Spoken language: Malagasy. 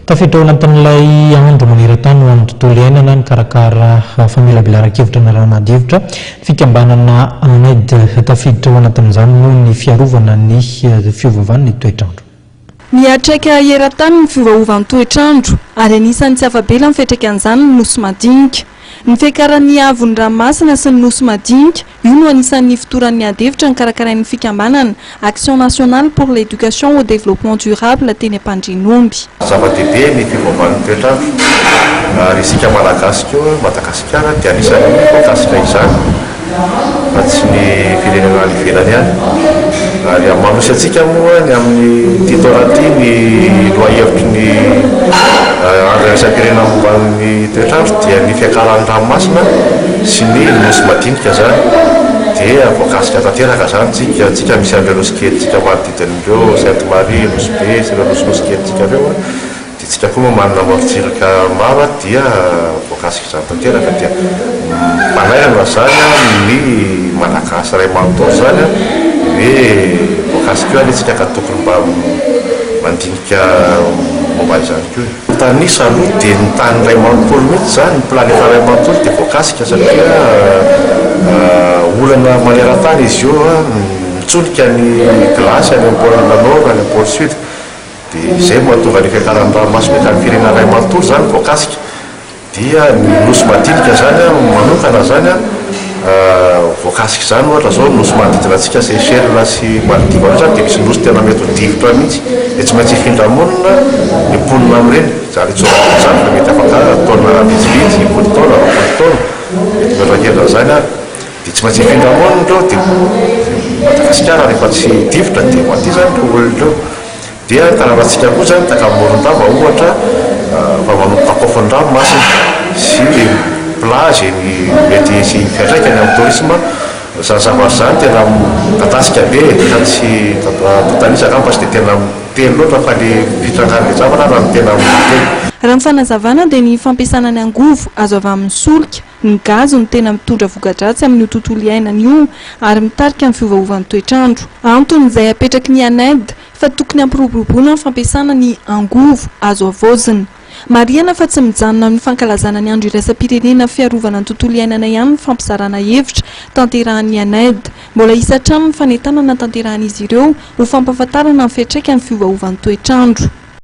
Tafiditra ao anatin'ilay andro maneran-tany ho an'ny tontolo iainana ny karakara famelabelara-kevitra na ranadevitra fikambanana ANAID tafiditra ao anatin'izany no ny fiarovana ny fiovaovan'ny toetr'andro. Miatraika eran-tany ny fiovaovan'ny toetr'andro ary anisan'ny tsy afa-bela ny fiantraikan'izany ny nosy madinika. Ny fiakaran'ny avon'ny ranomasina sy ny nosy madinika io no anisan'ny fitoran'ny adevitra ny karakarain'ny fikambanana Action nationale pour l'éducation au développement durable teny Ampandrinomby. Zava-dehibe ny fiovaovan'ny toetr'andro ary isika malagasy koa Madagasikara dia anisan'ny voakasika izany fa tsy ny firenena any ivelany ihany. Ary manosy antsika moa ny amin'ny titoraty ny loahevitry ny andro-isam-pirenena momban'ny toetr'andro dia ny fiakaran'ny ranomasina sy ny nosy madinika zany. Dia voakasika tanteraka zany tsika misy an'ireo nosy kelintsika manodidin'ireo Sainte-Marie, Nosy Be sy ireo nosy kelintsika ireo. Dia tsika koa manana morontsiraka maro dia voakasika izany tanteraka dia manairana zany ny malagasy iray manontolo zany hoe voakasika io antsika ka tokony mba mandinika momba izany koa. Tanisa aloha dia ny tany iray manontolo mihitsy zany ny planefa iray manontolo dia voakasika satria olana maneran-tany izy io mitsonika ny glasy any am-pôle nord any am-pôle sud dia izay mahatonga ny fiakaran'ny ranomasina ka ny firenena iray manontolo zany voakasika. Dia ny nosy madinika zany manokana zany voakasika zany ohatra zao nosy manodidina antsika Seychelles sy Maldives zany dia misy nosy tena mety ho divotra mihitsy dia tsy maintsy hifindramonina ny mponina amin'ireny zany itsoana zany fa mety afaka taona vitsivitsy impolo taona roapolo taona mety mihoatra zany dia tsy maintsy hifindramonina ireo dia Madagasikara rehefa tsy divotra dia maty zany ireo olona ireo. Dia tararantsika koa zany takamoron-drava ohatra fa manomboka kaofiny ranomasina sy plage ny mety sy fiantraikany amin'ny tourisme zany zavatra zany tena tatasika be fa tsy totanisaka fa tsy dia tena telo loatra fa le fitrangan'le zavatra raha ny tena teny. Raha ny fanazavana dia ny fampiasana ny angovo azo avy amin'ny solika ny gazo ny tena mitondra voka-dratsy amin'ny tontolo iainana io ary mitarika ny fiovaovan'ny toetr'andro. Antony izay apetraky ny ANAID fa tokony ampiroboroboana ny fampiasana ny angovo azo avozina. Mariana fa tsy mijanona amin'ny fankalazana ny andro iraisam-pirenena fiarovana ny tontolo iainana ihany ny fampizarana hevitra tanterahan'ny ANAID. Mbola isatrano ny fanentanana tanterahan'izy ireo ho fampahafantarana ny fiantraikan'ny fiovaovan'ny toetr'andro.